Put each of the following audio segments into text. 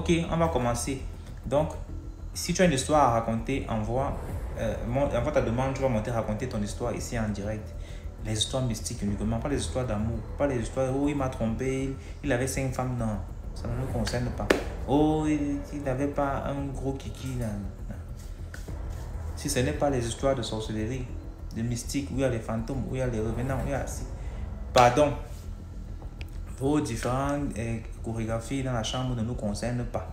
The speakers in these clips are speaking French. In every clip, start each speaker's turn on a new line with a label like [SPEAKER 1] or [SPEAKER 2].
[SPEAKER 1] Ok, on va commencer. Donc, si tu as une histoire à raconter, envoie ta demande, tu vas monter raconter ton histoire ici en direct. Les histoires mystiques uniquement, pas les histoires d'amour, pas les histoires où il m'a trompé, il avait 5 femmes, non, ça ne nous concerne pas. Oh, il n'avait pas un gros kiki, non, non. Si ce n'est pas les histoires de sorcellerie, de mystique, où il y a les fantômes, où il y a les revenants, où il y a... Pardon, vos différentes chorégraphies dans la chambre ne nous concernent pas.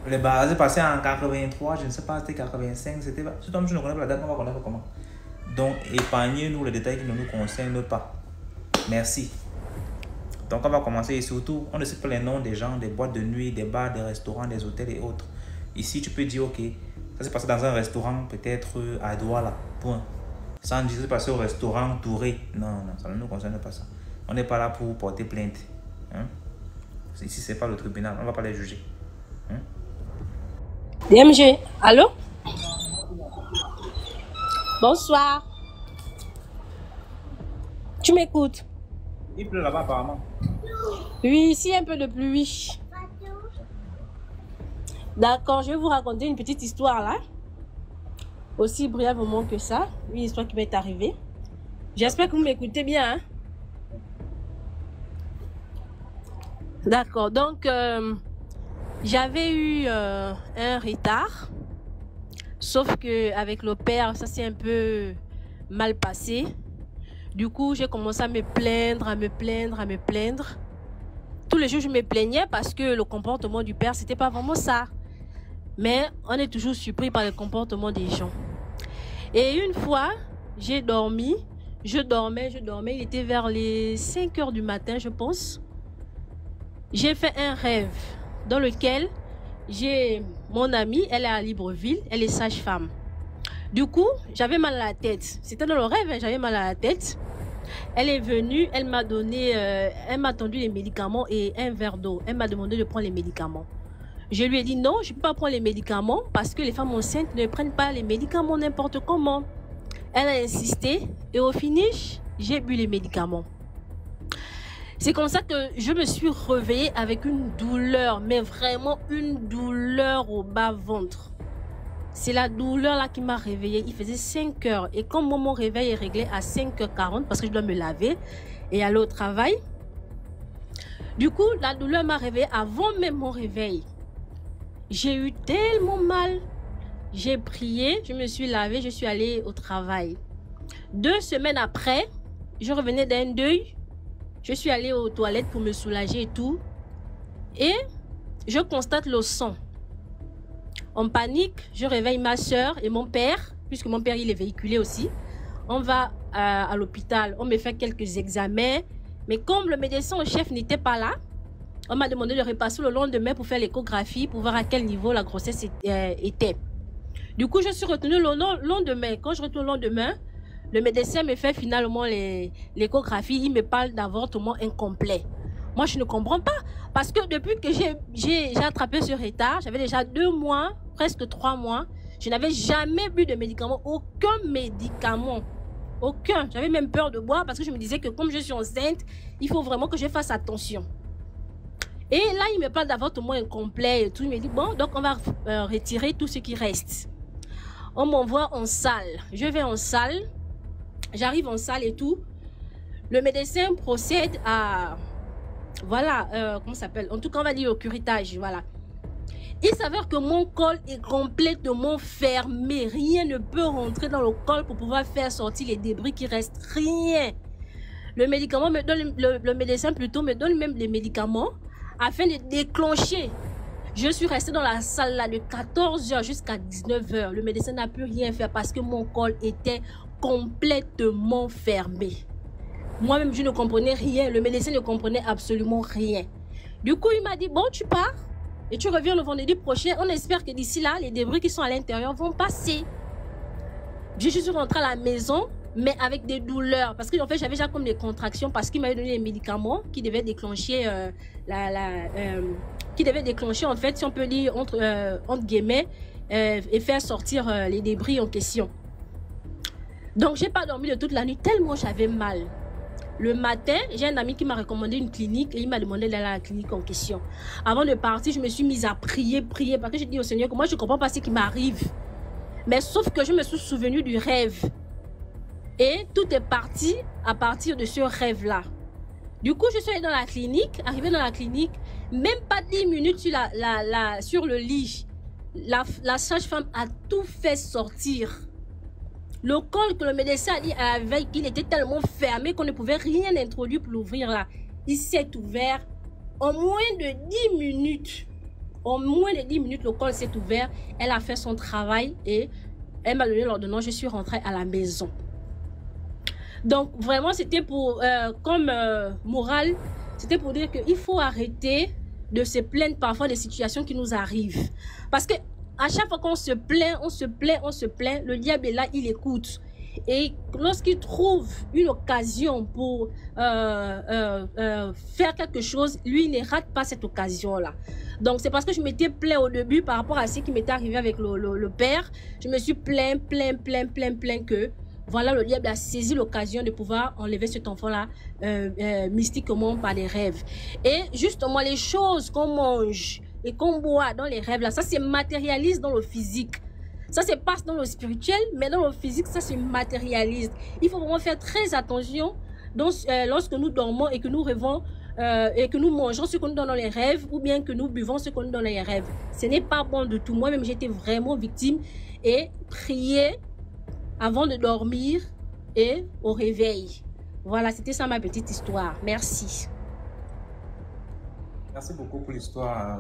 [SPEAKER 1] Les bases passées en 83, je ne sais pas, c'était 85, c'était pas... Si toi, je ne connais pas la date, on va connaître comment. Donc, épargnez-nous les détails qui ne nous concernent pas. Merci. Donc, on va commencer et surtout, on ne sait pas les noms des gens, des boîtes de nuit, des bars, des restaurants, des hôtels et autres. Ici, tu peux dire, ok, ça s'est passé dans un restaurant, peut-être à Douala, point. Sans dire, ça s'est passé au restaurant Touré. Non, non, ça ne nous concerne pas ça. On n'est pas là pour porter plainte. Hein? Ici, ce n'est pas le tribunal, on ne va pas les juger. Hein?
[SPEAKER 2] DMG, allô? Bonsoir. Tu m'écoutes?
[SPEAKER 1] Il pleut là-bas apparemment.
[SPEAKER 2] Oui, ici un peu de pluie. D'accord, je vais vous raconter une petite histoire là. Aussi brièvement que ça. Une histoire qui m'est arrivée. J'espère que vous m'écoutez bien. Hein? D'accord, donc j'avais eu un retard. Sauf que avec le père, ça s'est un peu mal passé. Du coup, j'ai commencé à me plaindre, à me plaindre. Tous les jours, je me plaignais parce que le comportement du père, c'était pas vraiment ça. Mais on est toujours surpris par le comportement des gens. Et une fois, j'ai dormi. Je dormais. Il était vers les 5 heures du matin, je pense. J'ai fait un rêve dans lequel j'ai mon amie, elle est à Libreville, elle est sage-femme. Du coup, j'avais mal à la tête. C'était dans le rêve, j'avais mal à la tête. Elle est venue, elle m'a donné, elle m'a tendu les médicaments et un verre d'eau. Elle m'a demandé de prendre les médicaments. Je lui ai dit non, je ne peux pas prendre les médicaments parce que les femmes enceintes ne prennent pas les médicaments n'importe comment. Elle a insisté et au finish, j'ai bu les médicaments. C'est comme ça que je me suis réveillée avec une douleur, mais vraiment une douleur au bas-ventre. C'est la douleur là qui m'a réveillée. Il faisait 5 heures et comme mon réveil est réglé à 5h40 parce que je dois me laver et aller au travail, du coup, la douleur m'a réveillée avant même mon réveil. J'ai eu tellement mal. J'ai prié, je me suis lavée, je suis allée au travail. 2 semaines après, je revenais d'un deuil. Je suis allée aux toilettes pour me soulager et tout. Et je constate le sang. En panique, je réveille ma soeur et mon père, puisque mon père, il est véhiculé aussi. On va à l'hôpital, on me fait quelques examens. Mais comme le médecin en chef n'était pas là, on m'a demandé de repasser le lendemain pour faire l'échographie, pour voir à quel niveau la grossesse était. Du coup, je suis retenue le lendemain. Quand je retourne le lendemain, le médecin me fait finalement l'échographie. Il me parle d'avortement incomplet. Moi, je ne comprends pas. Parce que depuis que j'ai attrapé ce retard, j'avais déjà 2 mois, presque 3 mois. Je n'avais jamais bu de médicaments. Aucun médicament. Aucun. J'avais même peur de boire parce que je me disais que comme je suis enceinte, il faut vraiment que je fasse attention. Et là, il me parle d'avortement incomplet et tout. Il me dit, bon, donc on va retirer tout ce qui reste. On m'envoie en salle. Je vais en salle. J'arrive en salle et tout. Le médecin procède à... Voilà, comment ça s'appelle? En tout cas, on va dire au curettage, voilà. Il s'avère que mon col est complètement fermé. Rien ne peut rentrer dans le col pour pouvoir faire sortir les débris qui restent. Rien. Le médicament me donne, le médecin plutôt me donne même les médicaments afin de déclencher. Je suis restée dans la salle là de 14h jusqu'à 19h. Le médecin n'a pu rien faire parce que mon col était complètement fermé. Moi-même, je ne comprenais rien. Le médecin ne comprenait absolument rien. Du coup, il m'a dit, bon, tu pars et tu reviens le vendredi prochain. On espère que d'ici là, les débris qui sont à l'intérieur vont passer. Je suis rentrée à la maison, mais avec des douleurs. Parce que en fait, j'avais déjà comme des contractions parce qu'il m'avait donné des médicaments qui devaient déclencher, en fait, si on peut dire, entre guillemets, et faire sortir les débris en question. Donc, j'ai pas dormi de toute la nuit tellement j'avais mal. Le matin, j'ai un ami qui m'a recommandé une clinique et il m'a demandé d'aller à la clinique en question. Avant de partir, je me suis mise à prier, parce que j'ai dit au Seigneur que moi, je ne comprends pas ce qui m'arrive. Mais sauf que je me suis souvenu du rêve. Et tout est parti à partir de ce rêve-là. Du coup, je suis allée dans la clinique, arrivée dans la clinique, même pas 10 minutes sur le lit. La sage-femme a tout fait sortir. Le col que le médecin a dit à la veille qu'il était tellement fermé qu'on ne pouvait rien introduire pour l'ouvrir là. Il s'est ouvert en moins de 10 minutes. En moins de 10 minutes, le col s'est ouvert. Elle a fait son travail et elle m'a donné l'ordonnance. Je suis rentrée à la maison. Donc vraiment, c'était pour, comme morale, c'était pour dire qu'il faut arrêter de se plaindre parfois des situations qui nous arrivent. Parce que à chaque fois qu'on se plaint, le diable est là, il écoute. Et lorsqu'il trouve une occasion pour faire quelque chose, lui, il ne rate pas cette occasion-là. Donc, c'est parce que je m'étais plaint au début par rapport à ce qui m'était arrivé avec le père. Je me suis plaint que voilà, le diable a saisi l'occasion de pouvoir enlever cet enfant-là mystiquement par des rêves. Et justement, les choses qu'on mange et qu'on boit dans les rêves, là, ça se matérialise dans le physique. Ça se passe dans le spirituel, mais dans le physique, ça se matérialise. Il faut vraiment faire très attention lorsque nous dormons et que nous rêvons et que nous mangeons ce qu'on nous donne dans les rêves ou bien que nous buvons ce qu'on nous donne dans les rêves. Ce n'est pas bon du tout. Moi-même, j'étais vraiment victime et prier avant de dormir et au réveil. Voilà, c'était ça ma petite histoire. Merci.
[SPEAKER 1] Merci beaucoup pour l'histoire.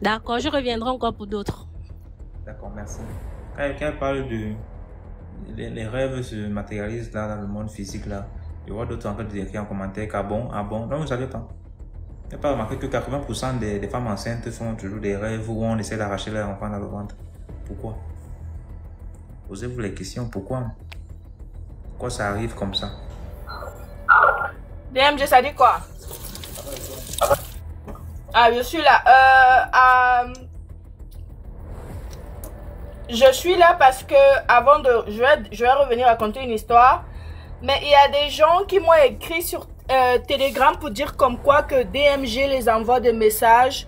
[SPEAKER 2] D'accord, je reviendrai encore pour d'autres.
[SPEAKER 1] D'accord, merci. Quand elle parle de les rêves se matérialisent là dans le monde physique là, je vois d'autres en train de écrire en commentaire qu'ah bon, non, vous ne savez pas. Il n'y a pas remarqué que 80% des femmes enceintes font toujours des rêves où on essaie d'arracher leur enfant dans le ventre. Pourquoi? Posez-vous les questions, pourquoi ça arrive comme ça?
[SPEAKER 3] DMG, ça dit quoi? Ah, je suis là. Je suis là parce que avant de... Je vais revenir raconter une histoire. Mais il y a des gens qui m'ont écrit sur Telegram pour dire comme quoi que DMG les envoie des messages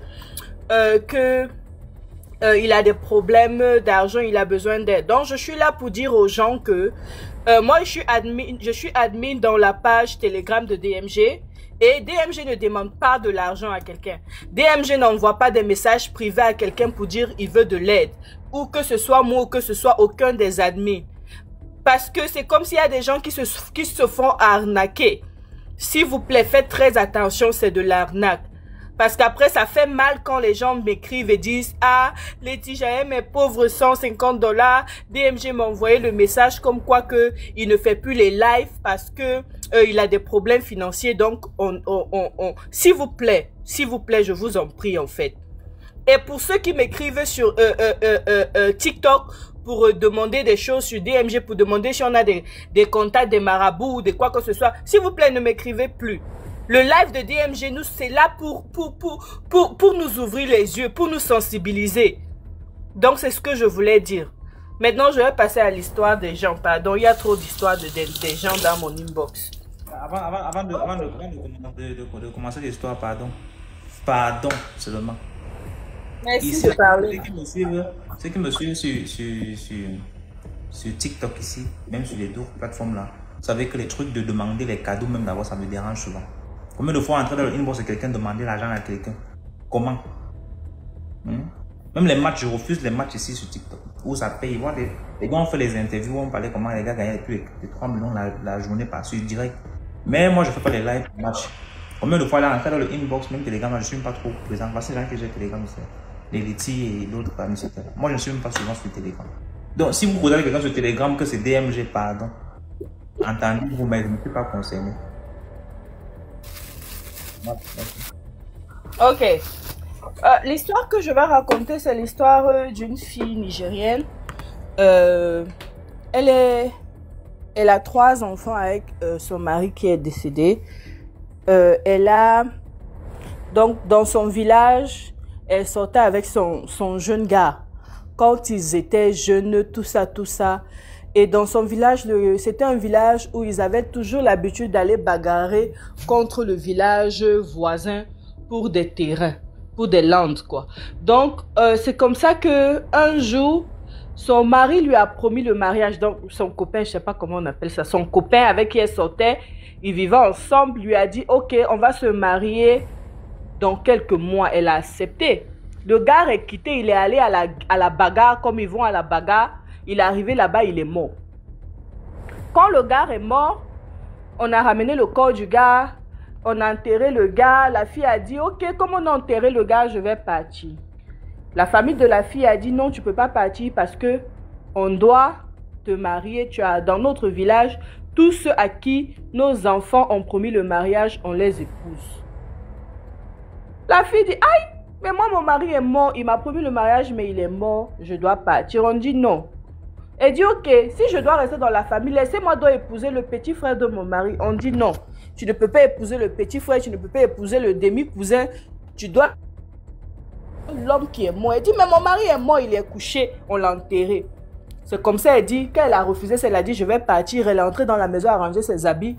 [SPEAKER 3] il a des problèmes d'argent, il a besoin d'aide. Donc, je suis là pour dire aux gens que moi, je suis admin dans la page Telegram de DMG. Et DMG ne demande pas de l'argent à quelqu'un. DMG n'envoie pas des messages privés à quelqu'un pour dire il veut de l'aide. Ou que ce soit moi ou que ce soit aucun des admins. Parce que c'est comme s'il y a des gens qui se font arnaquer. S'il vous plaît, faites très attention, c'est de l'arnaque. Parce qu'après, ça fait mal quand les gens m'écrivent et disent « Ah, Letty, j'avais mes pauvres $150. DMG m'a envoyé le message comme quoi que il ne fait plus les lives parce que il a des problèmes financiers. » Donc, s'il vous plaît, je vous en prie en fait. Et pour ceux qui m'écrivent sur TikTok pour demander des choses sur DMG, pour demander si on a des contacts, des marabouts ou de quoi que ce soit, s'il vous plaît, ne m'écrivez plus. Le live de DMG, nous, c'est là pour nous ouvrir les yeux, pour nous sensibiliser. Donc, c'est ce que je voulais dire. Maintenant, je vais passer à l'histoire des gens. Pardon, il y a trop d'histoires des gens dans mon inbox.
[SPEAKER 1] Avant de commencer l'histoire, pardon. Pardon, seulement.
[SPEAKER 3] Merci
[SPEAKER 1] ici,
[SPEAKER 3] de parler.
[SPEAKER 1] Ceux qui me suivent sur TikTok ici, même sur les deux plateformes là, vous savez que les trucs de demander les cadeaux, même d'abord, ça me dérange souvent. Combien de fois entrer dans le inbox de quelqu'un demander l'argent à quelqu'un? Comment? Même les matchs, je refuse les matchs ici sur TikTok. Où ça paye. Les gars ont fait les interviews, on parlait comment les gars gagnaient plus de 3 millions la journée par sur direct. Mais moi, je ne fais pas les live matchs. Combien de fois là, entrer dans le inbox, même Telegram, je ne suis même pas trop présent. Parce que les gens que j'ai Telegram, c'est les Letty et d'autres parmi ces télé. Moi, je ne suis même pas souvent sur Telegram. Donc, si vous posez quelqu'un sur Telegram que c'est DMG, pardon, entendez-vous, mais je ne suis pas concerné.
[SPEAKER 3] Ok. L'histoire que je vais raconter, c'est l'histoire d'une fille nigérienne. Elle a 3 enfants avec son mari qui est décédé. Elle a... Donc, dans son village, elle sortait avec son jeune gars. Quand ils étaient jeunes, tout ça. Et dans son village, c'était un village où ils avaient toujours l'habitude d'aller bagarrer contre le village voisin pour des terrains, pour des landes, quoi. Donc, c'est comme ça que un jour, son mari lui a promis le mariage. Donc, son copain, je ne sais pas comment on appelle ça, son copain avec qui elle sortait, ils vivaient ensemble, lui a dit, ok, on va se marier dans quelques mois. Elle a accepté. Le gars est quitté, il est allé à la bagarre, comme ils vont à la bagarre. Il est arrivé là-bas, il est mort. Quand le gars est mort, on a ramené le corps du gars, on a enterré le gars. La fille a dit, ok, comme on a enterré le gars, je vais partir. La famille de la fille a dit, non, tu ne peux pas partir parce que on doit te marier. Tu as, dans notre village, tous ceux à qui nos enfants ont promis le mariage, on les épouse. La fille dit, aïe, mais moi, mon mari est mort. Il m'a promis le mariage, mais il est mort. Je dois partir. On dit non. Elle dit, ok, si je dois rester dans la famille, laissez-moi donc épouser le petit frère de mon mari. On dit non. Tu ne peux pas épouser le petit frère, tu ne peux pas épouser le demi-cousin. Tu dois... L'homme qui est mort. Elle dit, mais mon mari est mort, il est couché. On l'a enterré. C'est comme ça, elle dit, quand elle a refusé, elle a dit, je vais partir. Elle est entrée dans la maison à ranger ses habits.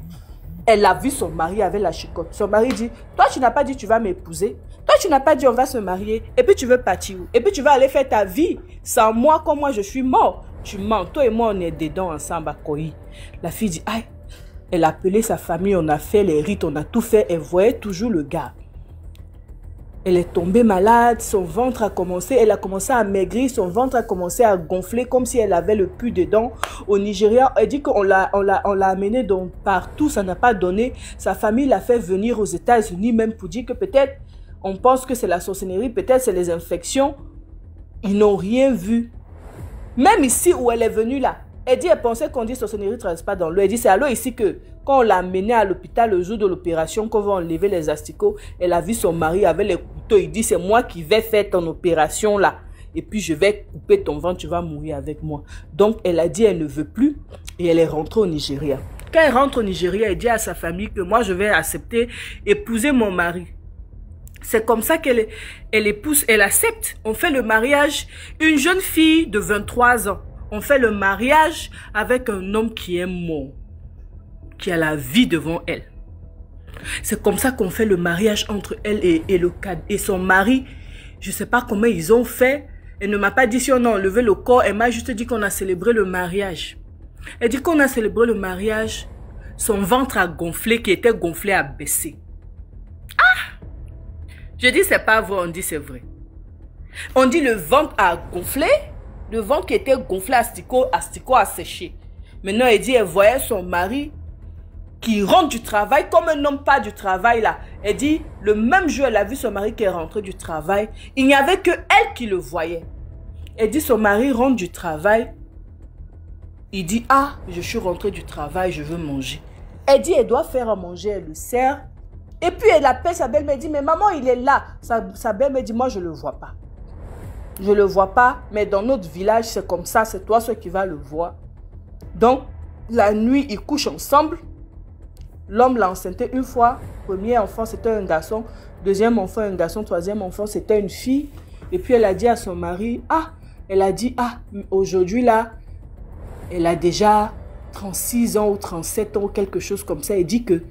[SPEAKER 3] Elle a vu son mari avec la chicotte. Son mari dit, toi, tu n'as pas dit tu vas m'épouser. Toi, tu n'as pas dit on va se marier. Et puis, tu veux partir où? Et puis, tu vas aller faire ta vie sans moi, comme moi, je suis mort. Tu mens. Toi et moi, on est dedans ensemble à Koyi. La fille dit, aïe. Elle a appelé sa famille, on a fait les rites, on a tout fait. Elle voyait toujours le gars. Elle est tombée malade, son ventre a commencé, elle a commencé à maigrir, son ventre a commencé à gonfler comme si elle avait le pus dedans. Au Nigeria, elle dit qu'on l'a amené donc partout, ça n'a pas donné. Sa famille l'a fait venir aux États-Unis même pour dire que peut-être, on pense que c'est la sorcellerie, peut-être c'est les infections. Ils n'ont rien vu. Même ici où elle est venue là, elle dit, elle pensait qu'on dit sorcellerie ne traverse pas dans l'eau. Elle dit, c'est alors ici que, quand on l'a amenée à l'hôpital le jour de l'opération, qu'on va enlever les asticots, elle a vu son mari avec les couteaux. Il dit, c'est moi qui vais faire ton opération là. Et puis, je vais couper ton ventre, tu vas mourir avec moi. Donc, elle a dit, elle ne veut plus. Et elle est rentrée au Nigeria. Quand elle rentre au Nigeria, elle dit à sa famille que moi, je vais accepter, épouser mon mari. C'est comme ça qu'elle épouse, elle accepte. On fait le mariage. Une jeune fille de 23 ans. On fait le mariage avec un homme qui est mort, qui a la vie devant elle. C'est comme ça qu'on fait le mariage entre elle et son mari. Je ne sais pas comment ils ont fait. Elle ne m'a pas dit si on a enlevé le corps. Elle m'a juste dit qu'on a célébré le mariage. Elle dit qu'on a célébré le mariage. Son ventre a gonflé, qui était gonflé a baissé. Ah! Je dis c'est pas vrai, on dit c'est vrai. On dit le ventre a gonflé. Le ventre qui était gonflé, asticot a séché. Maintenant, elle dit, elle voyait son mari qui rentre du travail comme un homme pas du travail là. Elle dit, le même jour, elle a vu son mari qui est rentré du travail. Il n'y avait que elle qui le voyait. Elle dit, son mari rentre du travail. Il dit, ah, je suis rentré du travail, je veux manger. Elle dit, elle doit faire à manger, elle le sert. Et puis, elle appelle sa belle-mère, elle dit, mais maman, il est là. Sa belle-mère dit, moi, je ne le vois pas. Je ne le vois pas, mais dans notre village, c'est comme ça, c'est toi celui qui va le voir. Donc, la nuit, ils couchent ensemble. L'homme l'a enceinté une fois. Premier enfant, c'était un garçon. Deuxième enfant, un garçon. Troisième enfant, c'était une fille. Et puis, elle a dit à son mari, ah, elle a dit, ah, aujourd'hui là, elle a déjà 36 ans ou 37 ans ou quelque chose comme ça. Elle dit que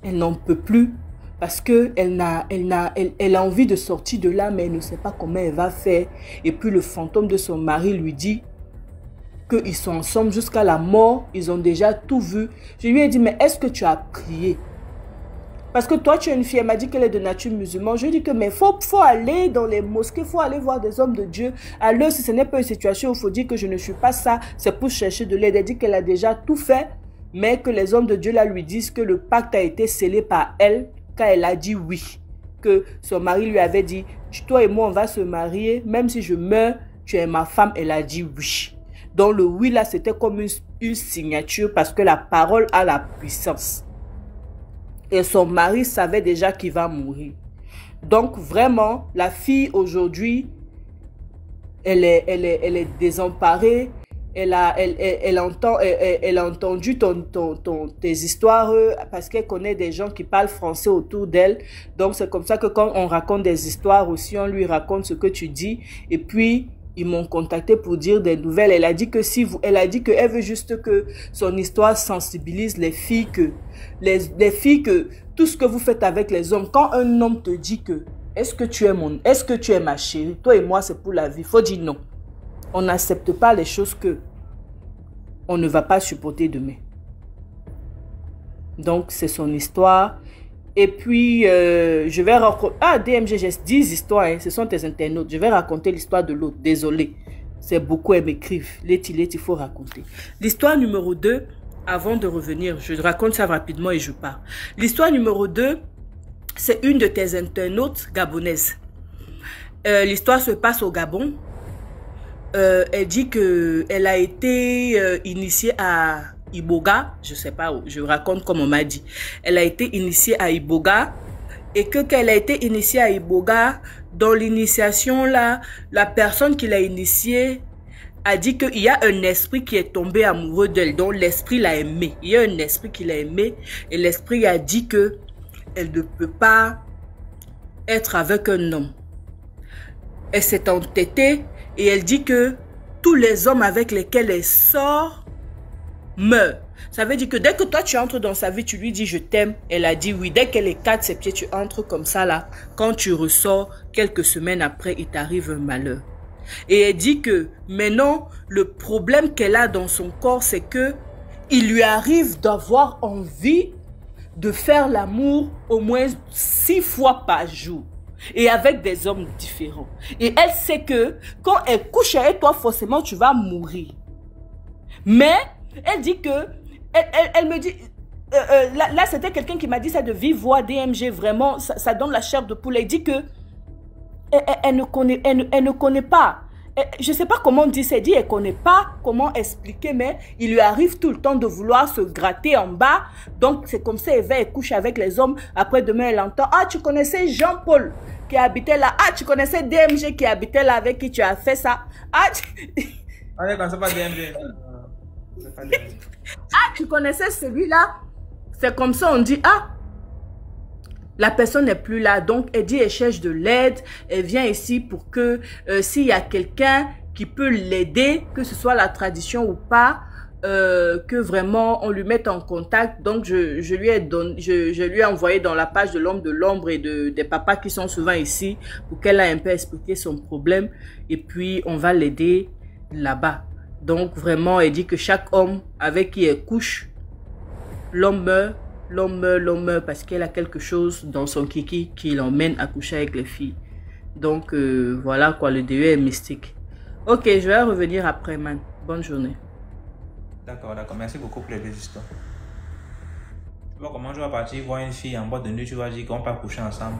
[SPEAKER 3] elle n'en peut plus. Parce qu'elle a envie de sortir de là, mais elle ne sait pas comment elle va faire. Et puis le fantôme de son mari lui dit qu'ils sont ensemble jusqu'à la mort. Ils ont déjà tout vu. Je lui ai dit, mais est-ce que tu as prié? Parce que toi, tu es une fille. Elle m'a dit qu'elle est de nature musulmane. Je lui ai dit que, mais faut aller dans les mosquées, il faut aller voir des hommes de Dieu. Alors, si ce n'est pas une situation où il faut dire que je ne suis pas ça, c'est pour chercher de l'aide. Elle dit qu'elle a déjà tout fait, mais que les hommes de Dieu là lui disent que le pacte a été scellé par elle. Quand elle a dit oui, que son mari lui avait dit, toi et moi on va se marier, même si je meurs, tu es ma femme, elle a dit oui. Donc le oui là, c'était comme une signature parce que la parole a la puissance. Et son mari savait déjà qu'il va mourir. Donc vraiment, la fille aujourd'hui, elle est désemparée. Elle a entendu tes histoires parce qu'elle connaît des gens qui parlent français autour d'elle. Donc, c'est comme ça que quand on raconte des histoires aussi, on lui raconte ce que tu dis. Et puis, Ils m'ont contacté pour dire des nouvelles. Elle a dit que elle a dit qu'elle veut juste que son histoire sensibilise les filles les filles que tout ce que vous faites avec les hommes, quand un homme te dit que est-ce que tu es ma chérie, toi et moi c'est pour la vie, faut dire non. On n'accepte pas les choses que on ne va pas supporter demain. Donc c'est son histoire. Et puis, je vais raconter... Ah, DMG, j'ai 10 histoires, hein. Ce sont tes internautes. Je vais raconter l'histoire de l'autre. Désolé. C'est beaucoup, elles m'écrivent. Il faut raconter. L'histoire numéro 2, avant de revenir, je raconte ça rapidement et je pars. L'histoire numéro 2, c'est une de tes internautes gabonaise. L'histoire se passe au Gabon. Elle dit qu'elle a été initiée à Iboga, je sais pas où, je raconte comme on m'a dit. Elle a été initiée à Iboga et que qu'elle a été initiée à Iboga, dans l'initiation là, la personne qui l'a initiée a dit qu'il y a un esprit qui est tombé amoureux d'elle, donc l'esprit l'a aimée. Il y a un esprit qui l'a aimée et l'esprit a dit que elle ne peut pas être avec un homme. Elle s'est entêtée et elle dit que tous les hommes avec lesquels elle sort meurt. Ça veut dire que dès que toi tu entres dans sa vie, tu lui dis je t'aime, elle a dit oui. Dès qu'elle écarte ses pieds, tu entres comme ça là. Quand tu ressors, quelques semaines après, il t'arrive un malheur. Et elle dit que maintenant, le problème qu'elle a dans son corps, c'est que il lui arrive d'avoir envie de faire l'amour au moins 6 fois par jour. Et avec des hommes différents. Et elle sait que quand elle couche avec toi, forcément tu vas mourir. Mais elle dit que, elle me dit, là c'était quelqu'un qui m'a dit ça de vive voix, DMG, vraiment, ça donne la chair de poule. Elle dit que, elle ne connaît pas. Je ne sais pas comment on dit ça, elle dit, elle ne connaît pas comment expliquer, mais il lui arrive tout le temps de vouloir se gratter en bas. Donc c'est comme ça, elle couche avec les hommes. Après demain, elle entend, ah tu connaissais Jean-Paul qui habitait là. Ah tu connaissais DMG qui habitait là, avec qui tu as fait ça. Ah
[SPEAKER 1] c'est pas DMG.
[SPEAKER 3] Ah, tu connaissais celui-là? C'est comme ça, on dit, ah, la personne n'est plus là. Donc, elle dit, elle cherche de l'aide. Elle vient ici pour que, s'il y a quelqu'un qui peut l'aider, que ce soit la tradition ou pas, que vraiment, on lui mette en contact. Donc, je lui ai envoyé dans la page de l'homme de l'ombre et des papas qui sont souvent ici pour qu'elle ait un peu expliqué son problème. Et puis, on va l'aider là-bas. Donc vraiment, elle dit que chaque homme avec qui elle couche, l'homme meurt parce qu'elle a quelque chose dans son kiki qui l'emmène à coucher avec les filles. Donc voilà quoi, le DE est mystique. Ok, je vais revenir après, man. Bonne journée.
[SPEAKER 1] D'accord. Merci beaucoup pour les deux histoires. Tu vois comment je vais partir voir une fille en boîte de nuit, tu vas dire qu'on va coucher ensemble.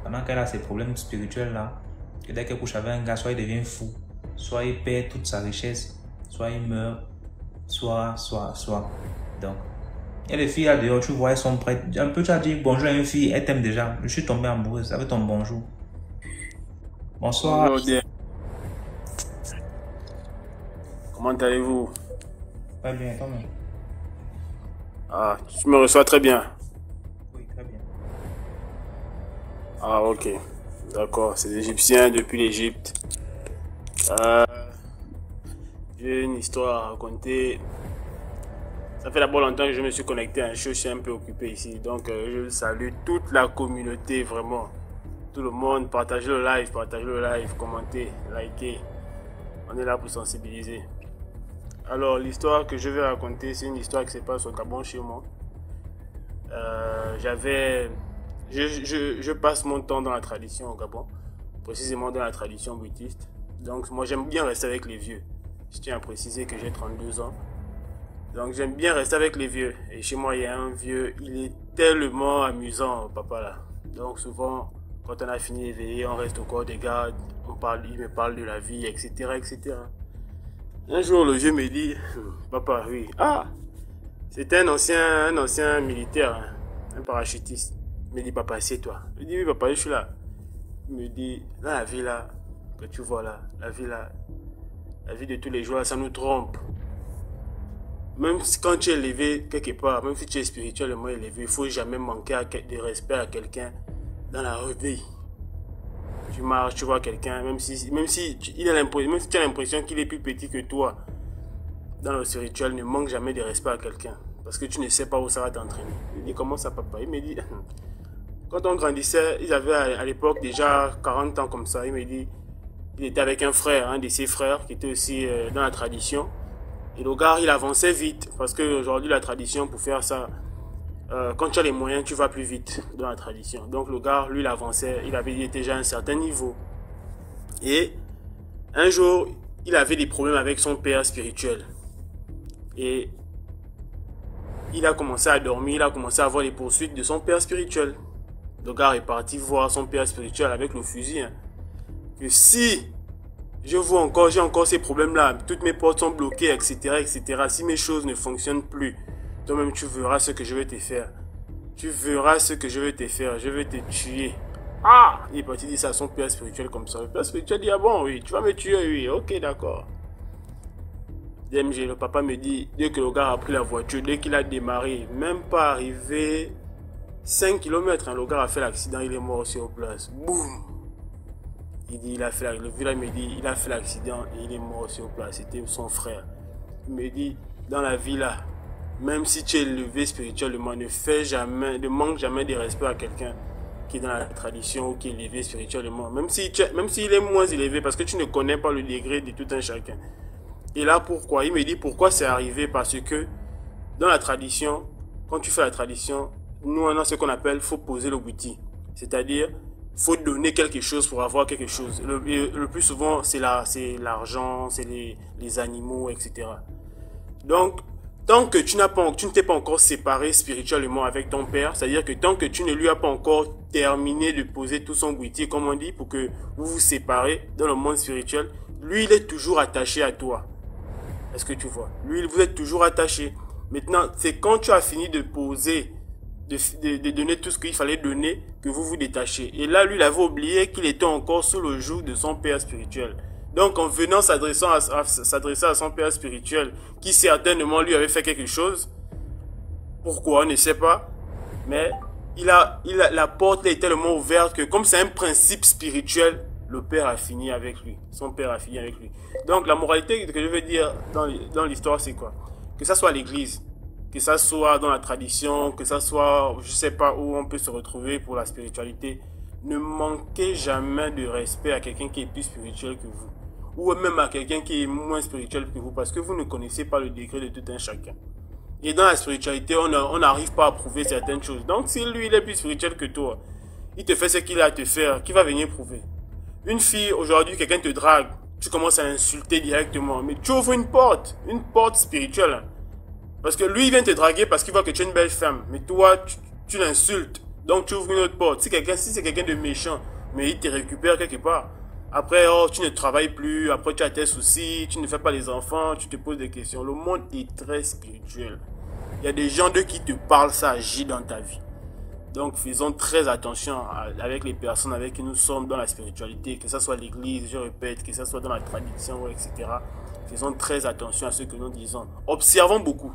[SPEAKER 1] Pendant qu'elle a ses problèmes spirituels là, que dès qu'elle couche avec un gars, soit il devient fou, soit il perd toute sa richesse. Soit il meurt, soit. Donc, il y a des filles là dehors, tu vois, elles sont prêtes. Un peu, tu as dit bonjour à une fille, elle t'aime déjà. Je suis tombé amoureuse avec ton bonjour. Bonsoir.
[SPEAKER 4] Bonjour, comment allez-vous?
[SPEAKER 1] Pas bien, toi-même.
[SPEAKER 4] Ah, tu me reçois très bien.
[SPEAKER 1] Oui, très bien.
[SPEAKER 4] Ah, ok. D'accord, c'est l'Égyptien depuis l'Égypte. J'ai une histoire à raconter. Ça fait d'abord longtemps que je me suis connecté à un show, je suis un peu occupé ici. Donc je salue toute la communauté, vraiment. Tout le monde, partagez le live, commentez, likez. On est là pour sensibiliser. Alors l'histoire que je vais raconter, c'est une histoire qui se passe au Gabon chez moi. Je passe mon temps dans la tradition au Gabon, précisément dans la tradition bouddhiste. Donc moi j'aime bien rester avec les vieux. Je tiens à préciser que j'ai 32 ans. Donc j'aime bien rester avec les vieux. Et chez moi il y a un vieux, il est tellement amusant, papa là. Donc souvent, quand on a fini d'éveiller, on reste au corps des gardes, il me parle de la vie, etc., etc. Un jour le vieux me dit, papa, oui, ah, c'était un ancien militaire, hein, un parachutiste. Il me dit, papa, assieds-toi. Je dis, oui, papa, je suis là. Il me dit, dans la vie là, que tu vois là, la vie de tous les jours là, ça nous trompe. Même quand tu es élevé quelque part, même si tu es spirituellement élevé, il ne faut jamais manquer de respect à quelqu'un dans la vie. Tu marches, tu vois quelqu'un, même si tu as l'impression qu'il est plus petit que toi, dans le spirituel, ne manque jamais de respect à quelqu'un. Parce que tu ne sais pas où ça va t'entraîner. Il dit, comment ça, papa? Il me dit, quand on grandissait, ils avaient à l'époque déjà 40 ans comme ça. Il me dit, il était avec un frère, un de ses frères, qui était aussi dans la tradition. Et le gars, il avançait vite. Parce qu'aujourd'hui, la tradition, pour faire ça, quand tu as les moyens, tu vas plus vite dans la tradition. Donc le gars, lui, il avançait. Il avait déjà un certain niveau. Et un jour, il avait des problèmes avec son père spirituel. Et il a commencé à dormir, il a commencé à avoir les poursuites de son père spirituel. Le gars est parti voir son père spirituel avec le fusil. Que si j'ai encore ces problèmes-là, toutes mes portes sont bloquées, etc., etc. Si mes choses ne fonctionnent plus, toi-même tu verras ce que je vais te faire. Tu verras ce que je vais te faire. Je vais te tuer. Ah! Il est parti dire ça à son père spirituel comme ça. Le père spirituel dit, ah bon, oui, tu vas me tuer, oui, ok, d'accord. DMG, le papa me dit, dès que le gars a pris la voiture, dès qu'il a démarré, même pas arrivé 5 km, le gars a fait l'accident, il est mort sur place. Boum! Il dit, le village me dit, il a fait l'accident et il est mort sur place. C'était son frère. Il me dit, dans la vie là, même si tu es élevé spirituellement, ne manque jamais de respect à quelqu'un qui est dans la tradition ou qui est élevé spirituellement. Même s'il est moins élevé, parce que tu ne connais pas le degré de tout un chacun. Et là, pourquoi? Il me dit pourquoi c'est arrivé. Parce que dans la tradition, quand tu fais la tradition, nous on a ce qu'on appelle faut poser le bouti. C'est-à-dire, faut donner quelque chose pour avoir quelque chose. Le plus souvent, c'est l'argent, c'est les animaux, etc. Donc, tant que tu ne t'es pas encore séparé spirituellement avec ton père, c'est-à-dire que tant que tu ne lui as pas encore terminé de poser tout son bouti, comme on dit, pour que vous vous séparez dans le monde spirituel, lui, il est toujours attaché à toi. Est-ce que tu vois? Lui, vous êtes toujours attaché. Maintenant, c'est quand tu as fini de poser, de donner tout ce qu'il fallait donner, que vous vous détachez. Et là, lui, il avait oublié qu'il était encore sous le joug de son père spirituel. Donc, en venant s'adresser à son père spirituel, qui certainement lui avait fait quelque chose, pourquoi, on ne sait pas, mais la porte est tellement ouverte que, comme c'est un principe spirituel, le père a fini avec lui. Son père a fini avec lui. Donc, la moralité que je veux dire dans l'histoire, c'est quoi? Que ça soit à l'église, que ça soit dans la tradition, que ça soit, je sais pas où on peut se retrouver pour la spiritualité, ne manquez jamais de respect à quelqu'un qui est plus spirituel que vous. Ou même à quelqu'un qui est moins spirituel que vous, parce que vous ne connaissez pas le degré de tout un chacun. Et dans la spiritualité, on n'arrive pas à prouver certaines choses. Donc, si lui, il est plus spirituel que toi, il te fait ce qu'il a à te faire, qui va venir prouver? Une fille, aujourd'hui, quelqu'un te drague, tu commences à insulter directement, mais tu ouvres une porte spirituelle. Parce que lui, il vient te draguer parce qu'il voit que tu es une belle femme, mais toi, tu l'insultes. Donc, tu ouvres une autre porte. Si c'est quelqu'un de méchant, mais il te récupère quelque part. Après, tu ne travailles plus, après tu as tes soucis, tu ne fais pas les enfants, tu te poses des questions. Le monde est très spirituel. Il y a des gens de qui te parlent, ça agit dans ta vie. Donc, faisons très attention avec les personnes avec qui nous sommes dans la spiritualité, que ce soit l'église, je répète, que ce soit dans la tradition, etc. Faisons très attention à ce que nous disons. Observons beaucoup.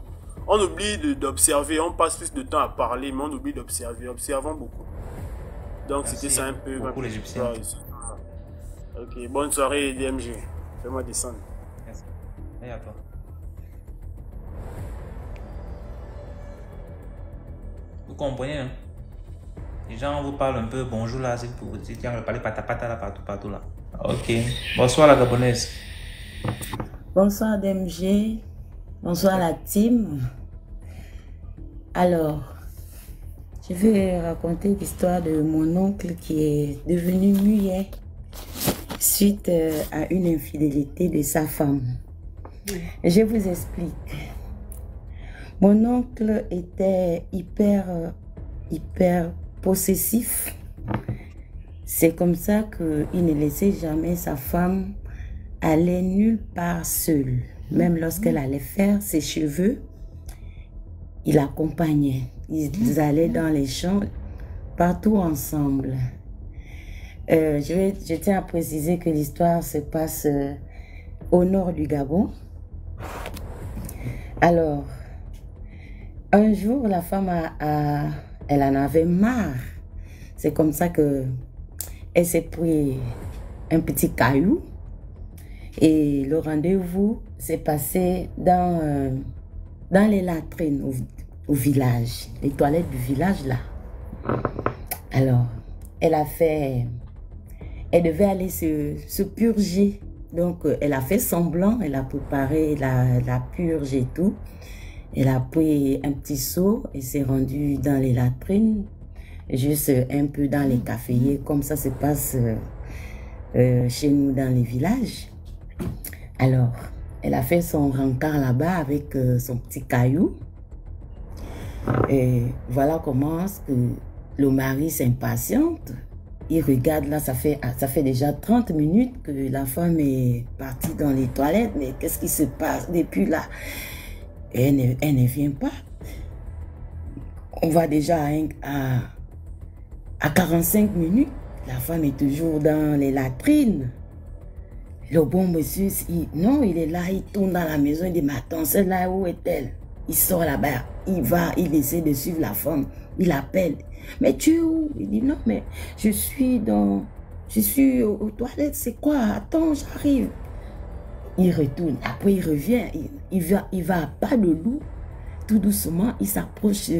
[SPEAKER 4] On oublie d'observer, on passe plus de temps à parler, mais on oublie d'observer. Observons beaucoup. Donc, c'était ça un peu.
[SPEAKER 1] Beaucoup l'Égyptien.
[SPEAKER 4] Ok, bonne soirée DMG. Fais-moi descendre.
[SPEAKER 1] Merci. Et à toi. Vous comprenez, hein? Les gens vous parlent un peu, bonjour là, c'est pour vous dire, tiens, parler patapata là, partout là. Ok. Bonsoir la Gabonaise.
[SPEAKER 5] Bonsoir DMG. Bonsoir la team. Alors, je vais raconter l'histoire de mon oncle qui est devenu muet suite à une infidélité de sa femme. Je vous explique. Mon oncle était hyper possessif. C'est comme ça qu'il ne laissait jamais sa femme aller nulle part seule. Même lorsqu'elle allait faire ses cheveux, il l'accompagnait. Ils allaient dans les champs, partout ensemble. Je tiens à préciser que l'histoire se passe au nord du Gabon. Alors, un jour, la femme elle en avait marre. C'est comme ça que elle s'est pris un petit caillou et le rendez-vous s'est passé dans les latrines au village, les toilettes du village là. Alors, elle devait aller se purger. Donc, elle a fait semblant, elle a préparé la purge et tout. Elle a pris un petit seau et s'est rendue dans les latrines, juste un peu dans les caféiers, comme ça se passe chez nous dans les villages. Alors, elle a fait son rencard là-bas avec son petit caillou. Et voilà comment que le mari s'impatiente. Il regarde là, ça fait déjà 30 minutes que la femme est partie dans les toilettes. Mais qu'est-ce qui se passe depuis là? Et elle ne vient pas. On va déjà à 45 minutes. La femme est toujours dans les latrines. Le bon monsieur, non, il est là, il tourne dans la maison, il dit, mais attends, celle-là, où est-elle? Il sort là-bas, il essaie de suivre la femme, il appelle. Mais tu es où? Il dit, non, mais je suis aux toilettes, c'est quoi? Attends, j'arrive. Il retourne, après il revient, il va à pas de loup, tout doucement, il s'approche